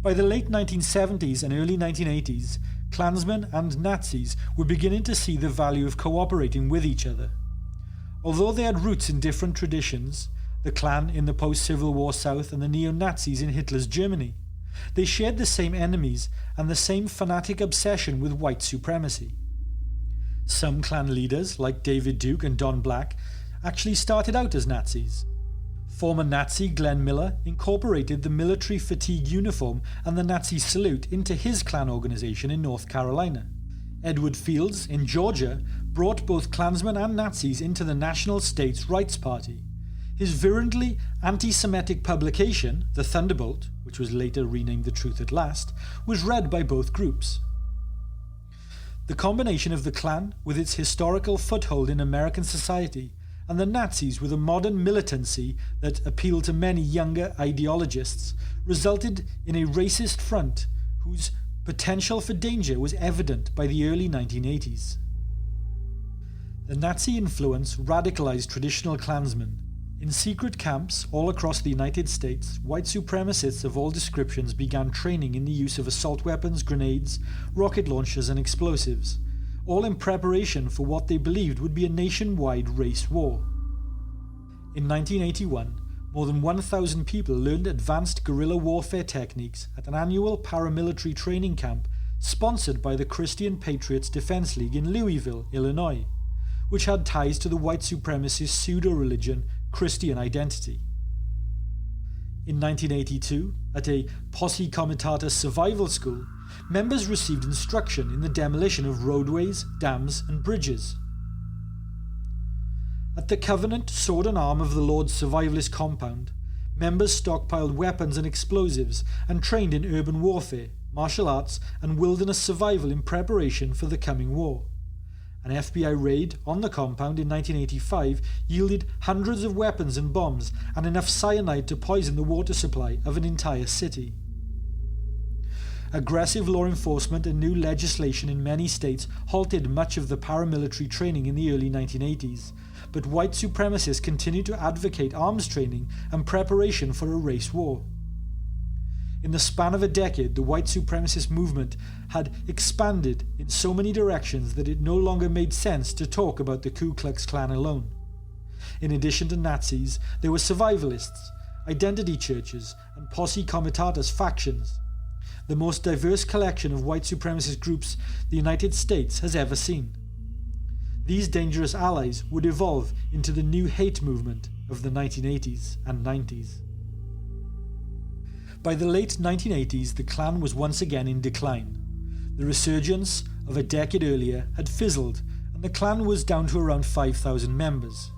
By the late 1970s and early 1980s, Klansmen and Nazis were beginning to see the value of cooperating with each other. Although they had roots in different traditions, the Klan in the post-Civil War South and the neo-Nazis in Hitler's Germany, they shared the same enemies and the same fanatic obsession with white supremacy. Some Klan leaders, like David Duke and Don Black, actually started out as Nazis. Former Nazi Glenn Miller incorporated the military fatigue uniform and the Nazi salute into his Klan organization in North Carolina. Edward Fields, in Georgia, brought both Klansmen and Nazis into the National States Rights Party. His virulently anti-Semitic publication, The Thunderbolt, which was later renamed The Truth at Last, was read by both groups. The combination of the Klan, with its historical foothold in American society, and the Nazis with a modern militancy that appealed to many younger ideologists, resulted in a racist front whose potential for danger was evident by the early 1980s. The Nazi influence radicalized traditional Klansmen. In secret camps all across the United States, white supremacists of all descriptions began training in the use of assault weapons, grenades, rocket launchers and explosives, all in preparation for what they believed would be a nationwide race war. In 1981, more than 1,000 people learned advanced guerrilla warfare techniques at an annual paramilitary training camp sponsored by the Christian Patriots Defense League in Louisville, Illinois, which had ties to the white supremacist pseudo-religion Christian Identity. In 1982, at a Posse Comitatus survival school, members received instruction in the demolition of roadways, dams and bridges. At the Covenant Sword and Arm of the Lord's survivalist compound, members stockpiled weapons and explosives and trained in urban warfare, martial arts and wilderness survival in preparation for the coming war. An FBI raid on the compound in 1985 yielded hundreds of weapons and bombs and enough cyanide to poison the water supply of an entire city. Aggressive law enforcement and new legislation in many states halted much of the paramilitary training in the early 1980s, but white supremacists continued to advocate arms training and preparation for a race war. In the span of a decade, the white supremacist movement had expanded in so many directions that it no longer made sense to talk about the Ku Klux Klan alone. In addition to Nazis, there were survivalists, identity churches, and posse comitatus factions, the most diverse collection of white supremacist groups the United States has ever seen. These dangerous allies would evolve into the new hate movement of the 1980s and 90s. By the late 1980s, the Klan was once again in decline. The resurgence of a decade earlier had fizzled, and the Klan was down to around 5,000 members,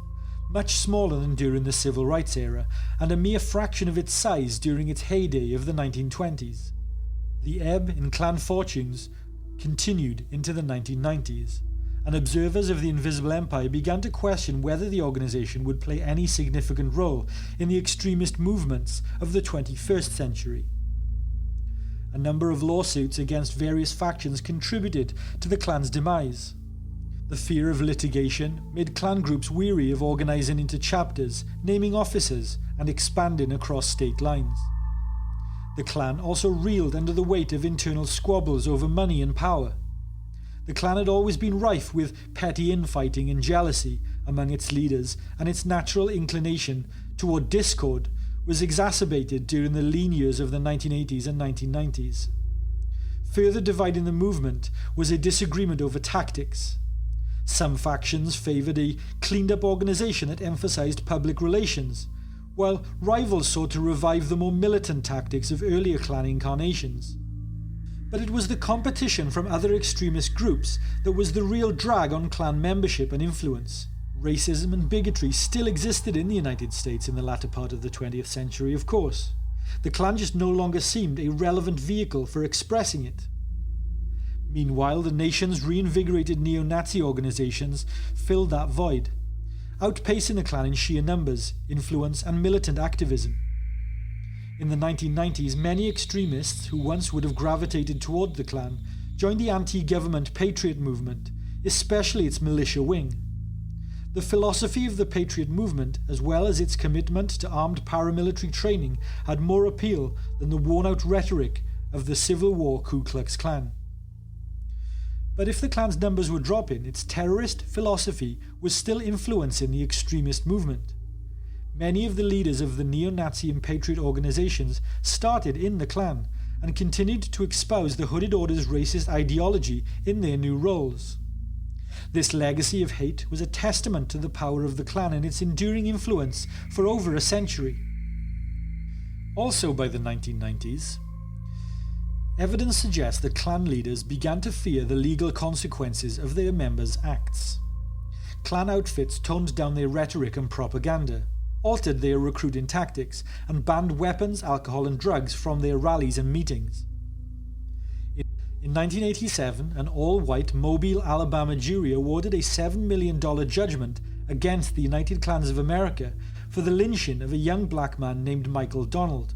much smaller than during the Civil Rights era, and a mere fraction of its size during its heyday of the 1920s. The ebb in Klan fortunes continued into the 1990s, and observers of the Invisible Empire began to question whether the organization would play any significant role in the extremist movements of the 21st century. A number of lawsuits against various factions contributed to the Klan's demise. The fear of litigation made Klan groups weary of organizing into chapters, naming officers, and expanding across state lines. The Klan also reeled under the weight of internal squabbles over money and power. The Klan had always been rife with petty infighting and jealousy among its leaders, and its natural inclination toward discord was exacerbated during the lean years of the 1980s and 1990s. Further dividing the movement was a disagreement over tactics. Some factions favoured a cleaned-up organisation that emphasised public relations, while rivals sought to revive the more militant tactics of earlier Klan incarnations. But it was the competition from other extremist groups that was the real drag on Klan membership and influence. Racism and bigotry still existed in the United States in the latter part of the 20th century, of course. The Klan just no longer seemed a relevant vehicle for expressing it. Meanwhile, the nation's reinvigorated neo-Nazi organizations filled that void, outpacing the Klan in sheer numbers, influence, and militant activism. In the 1990s, many extremists who once would have gravitated toward the Klan joined the anti-government Patriot movement, especially its militia wing. The philosophy of the Patriot movement, as well as its commitment to armed paramilitary training, had more appeal than the worn-out rhetoric of the Civil War Ku Klux Klan. But if the Klan's numbers were dropping, its terrorist philosophy was still influencing the extremist movement. Many of the leaders of the neo-Nazi and Patriot organizations started in the Klan and continued to espouse the Hooded Order's racist ideology in their new roles. This legacy of hate was a testament to the power of the Klan and its enduring influence for over a century. Also by the 1990s, evidence suggests that Klan leaders began to fear the legal consequences of their members' acts. Klan outfits toned down their rhetoric and propaganda, altered their recruiting tactics, and banned weapons, alcohol and drugs from their rallies and meetings. In 1987, an all-white Mobile, Alabama jury awarded a $7 million judgment against the United Klans of America for the lynching of a young black man named Michael Donald.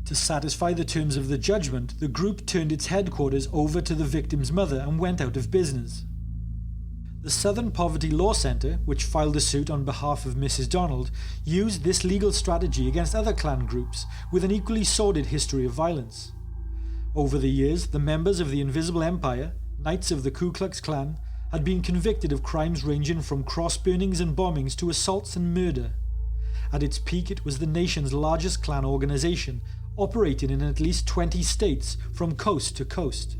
To satisfy the terms of the judgment, the group turned its headquarters over to the victim's mother and went out of business. The Southern Poverty Law Center, which filed a suit on behalf of Mrs. Donald, used this legal strategy against other Klan groups with an equally sordid history of violence. Over the years, the members of the Invisible Empire, Knights of the Ku Klux Klan, had been convicted of crimes ranging from cross-burnings and bombings to assaults and murder. At its peak, it was the nation's largest Klan organization, operating in at least 20 states from coast to coast.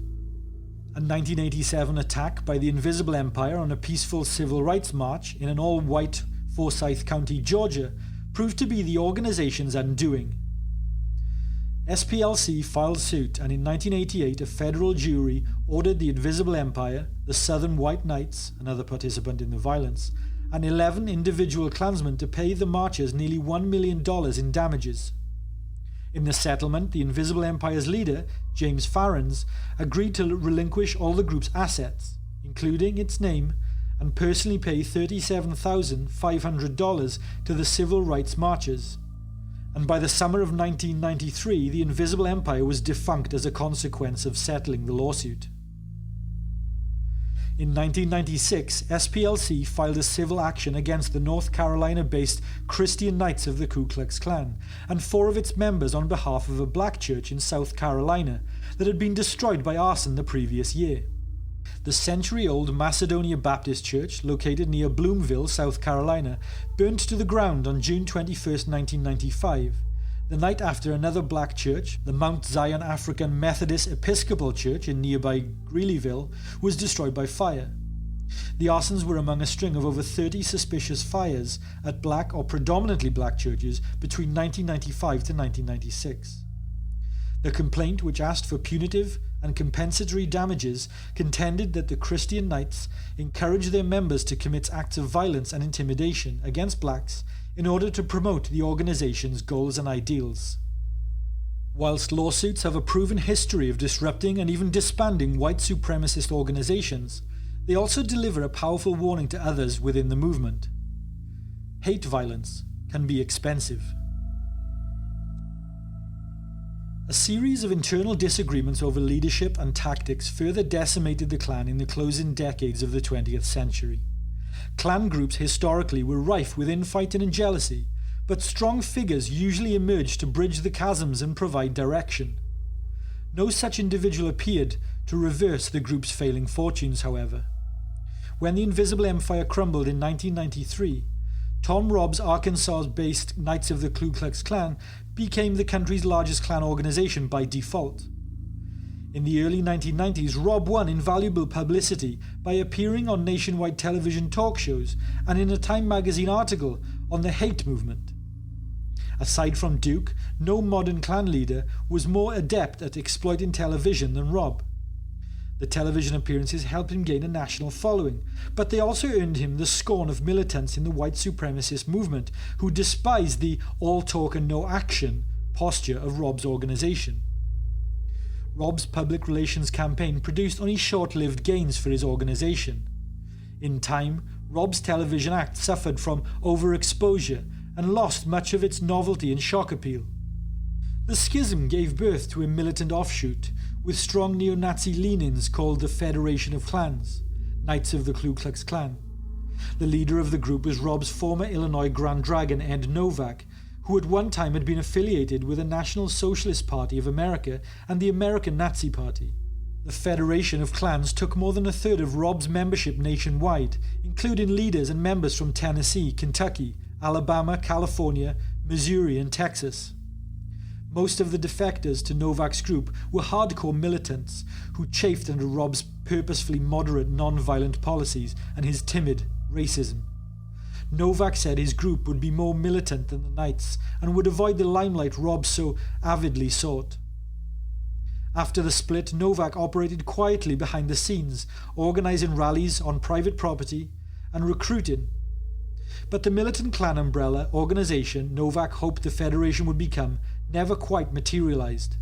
A 1987 attack by the Invisible Empire on a peaceful civil rights march in an all-white Forsyth County, Georgia, proved to be the organization's undoing. SPLC filed suit, and in 1988 a federal jury ordered the Invisible Empire, the Southern White Knights, another participant in the violence, and 11 individual Klansmen to pay the marchers nearly $1 million in damages. In the settlement, the Invisible Empire's leader, James Farrans, agreed to relinquish all the group's assets, including its name, and personally pay $37,500 to the civil rights marchers. And by the summer of 1993, the Invisible Empire was defunct as a consequence of settling the lawsuit. In 1996, SPLC filed a civil action against the North Carolina-based Christian Knights of the Ku Klux Klan and 4 of its members on behalf of a black church in South Carolina that had been destroyed by arson the previous year. The century-old Macedonia Baptist Church, located near Bloomville, South Carolina, burnt to the ground on June 21, 1995, the night after another black church, the Mount Zion African Methodist Episcopal Church in nearby Greeleyville, was destroyed by fire. The arsons were among a string of over 30 suspicious fires at black or predominantly black churches between 1995 to 1996. The complaint, which asked for punitive and compensatory damages, contended that the Christian Knights encouraged their members to commit acts of violence and intimidation against blacks in order to promote the organization's goals and ideals. Whilst lawsuits have a proven history of disrupting and even disbanding white supremacist organizations, they also deliver a powerful warning to others within the movement. Hate violence can be expensive. A series of internal disagreements over leadership and tactics further decimated the Klan in the closing decades of the 20th century. Klan groups historically were rife with infighting and jealousy, but strong figures usually emerged to bridge the chasms and provide direction. No such individual appeared to reverse the group's failing fortunes, however. When the Invisible Empire crumbled in 1993, Tom Robb's Arkansas-based Knights of the Ku Klux Klan became the country's largest Klan organization by default. In the early 1990s, Robb won invaluable publicity by appearing on nationwide television talk shows and in a Time magazine article on the hate movement. Aside from Duke, no modern Klan leader was more adept at exploiting television than Robb. The television appearances helped him gain a national following, but they also earned him the scorn of militants in the white supremacist movement who despised the all talk and no action posture of Robb's organization. Robb's public relations campaign produced only short-lived gains for his organization. In time, Robb's television act suffered from overexposure and lost much of its novelty and shock appeal. The schism gave birth to a militant offshoot, with strong neo-Nazi leanings called the Federation of Klans, Knights of the Ku Klux Klan. The leader of the group was Robb's former Illinois Grand Dragon Ed Novak, who at one time had been affiliated with the National Socialist Party of America and the American Nazi Party. The Federation of Klans took more than a third of Robb's membership nationwide, including leaders and members from Tennessee, Kentucky, Alabama, California, Missouri and Texas. Most of the defectors to Novak's group were hardcore militants who chafed under Robb's purposefully moderate non-violent policies and his timid racism. Novak said his group would be more militant than the Knights and would avoid the limelight Robb so avidly sought. After the split, Novak operated quietly behind the scenes, organizing rallies on private property and recruiting. But the militant Klan umbrella organization Novak hoped the Federation would become never quite materialized.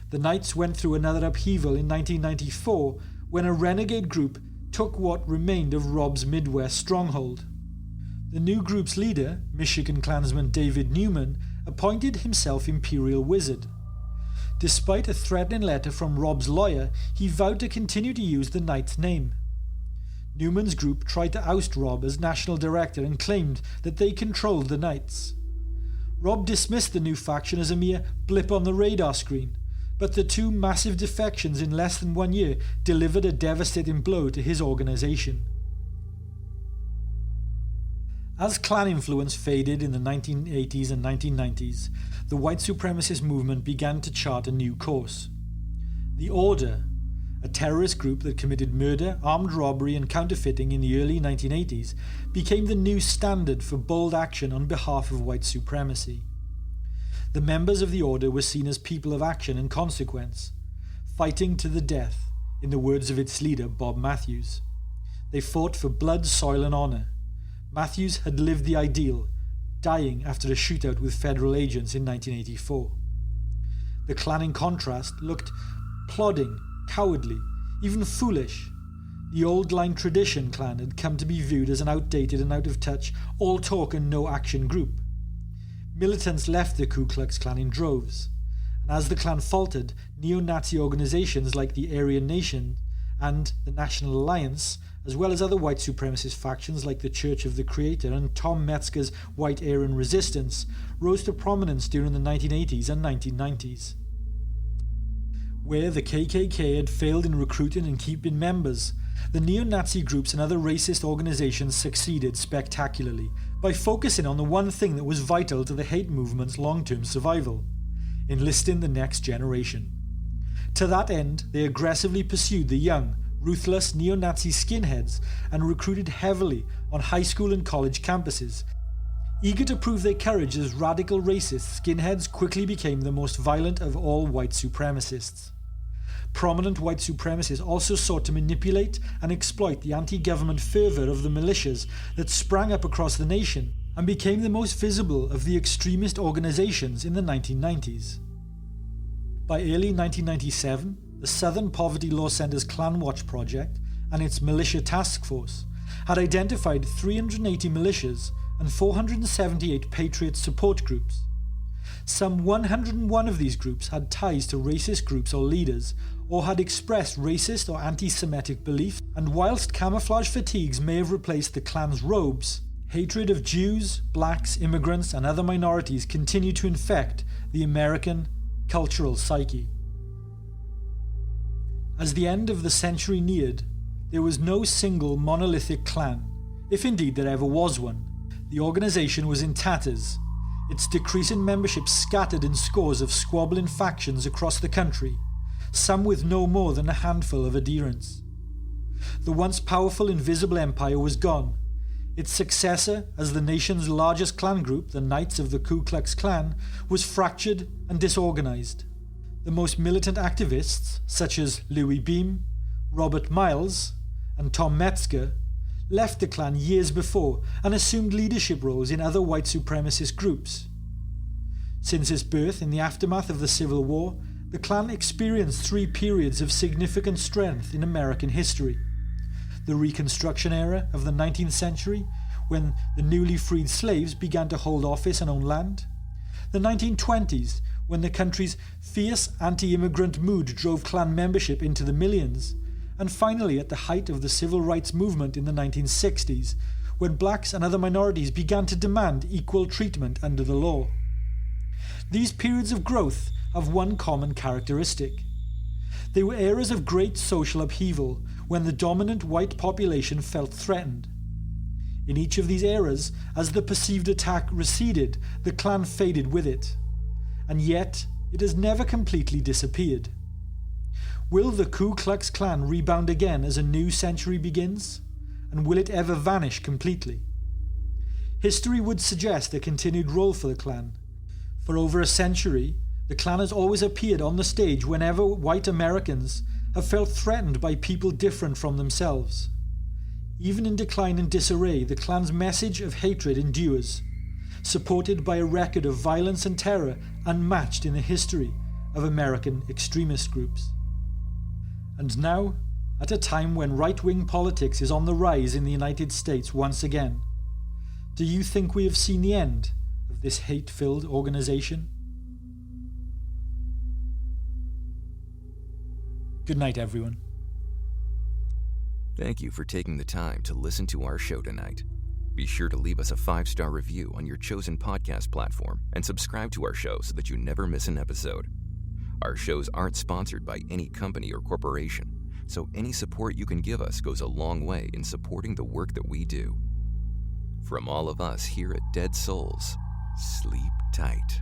The Knights went through another upheaval in 1994 when a renegade group took what remained of Robb's Midwest stronghold. The new group's leader, Michigan Klansman David Newman, appointed himself Imperial Wizard. Despite a threatening letter from Robb's lawyer, he vowed to continue to use the Knights' name. Newman's group tried to oust Robb as national director and claimed that they controlled the Knights. Robb dismissed the new faction as a mere blip on the radar screen, but the 2 massive defections in less than 1 year delivered a devastating blow to his organization. As Klan influence faded in the 1980s and 1990s, the white supremacist movement began to chart a new course. The Order, a terrorist group that committed murder, armed robbery and counterfeiting in the early 1980s, became the new standard for bold action on behalf of white supremacy. The members of the Order were seen as people of action and consequence, fighting to the death, in the words of its leader Bob Matthews. They fought for blood, soil and honour. Matthews had lived the ideal, dying after a shootout with federal agents in 1984. The Klan, in contrast, looked plodding, cowardly, even foolish. The old-line tradition Klan had come to be viewed as an outdated and out-of-touch, all-talk and no-action group. Militants left the Ku Klux Klan in droves, and as the Klan faltered, neo-Nazi organizations like the Aryan Nation and the National Alliance, as well as other white supremacist factions like the Church of the Creator and Tom Metzger's White Aryan Resistance, rose to prominence during the 1980s and 1990s. Where the KKK had failed in recruiting and keeping members, the neo-Nazi groups and other racist organizations succeeded spectacularly by focusing on the one thing that was vital to the hate movement's long-term survival: enlisting the next generation. To that end, they aggressively pursued the young, ruthless neo-Nazi skinheads and recruited heavily on high school and college campuses. Eager to prove their courage as radical racists, skinheads quickly became the most violent of all white supremacists. Prominent white supremacists also sought to manipulate and exploit the anti-government fervour of the militias that sprang up across the nation and became the most visible of the extremist organizations in the 1990s. By early 1997, the Southern Poverty Law Center's Klan Watch project and its militia task force had identified 380 militias and 478 Patriot support groups. Some 101 of these groups had ties to racist groups or leaders, or had expressed racist or anti-Semitic beliefs, and whilst camouflage fatigues may have replaced the Klan's robes, hatred of Jews, blacks, immigrants and other minorities continued to infect the American cultural psyche. As the end of the century neared, there was no single monolithic Klan, if indeed there ever was one. The organization was in tatters, its decreasing membership scattered in scores of squabbling factions across the country, some with no more than a handful of adherents. The once powerful Invisible Empire was gone. Its successor as the nation's largest Klan group, the Knights of the Ku Klux Klan, was fractured and disorganized. The most militant activists, such as Louis Beam, Robert Miles, and Tom Metzger, left the Klan years before and assumed leadership roles in other white supremacist groups. Since its birth in the aftermath of the Civil War, the Klan experienced 3 periods of significant strength in American history. The Reconstruction era of the 19th century, when the newly freed slaves began to hold office and own land. The 1920s, when the country's fierce anti-immigrant mood drove Klan membership into the millions. And finally at the height of the civil rights movement in the 1960s, when blacks and other minorities began to demand equal treatment under the law. These periods of growth have one common characteristic. They were eras of great social upheaval when the dominant white population felt threatened. In each of these eras, as the perceived attack receded, the Klan faded with it. And yet, it has never completely disappeared. Will the Ku Klux Klan rebound again as a new century begins? And will it ever vanish completely? History would suggest a continued role for the Klan. For over a century, the Klan has always appeared on the stage whenever white Americans have felt threatened by people different from themselves. Even in decline and disarray, the Klan's message of hatred endures, supported by a record of violence and terror unmatched in the history of American extremist groups. And now, at a time when right-wing politics is on the rise in the United States once again, do you think we have seen the end of this hate-filled organization? Good night, everyone. Thank you for taking the time to listen to our show tonight. Be sure to leave us a 5-star review on your chosen podcast platform and subscribe to our show so that you never miss an episode. Our shows aren't sponsored by any company or corporation, so any support you can give us goes a long way in supporting the work that we do. From all of us here at Dead Souls, sleep tight.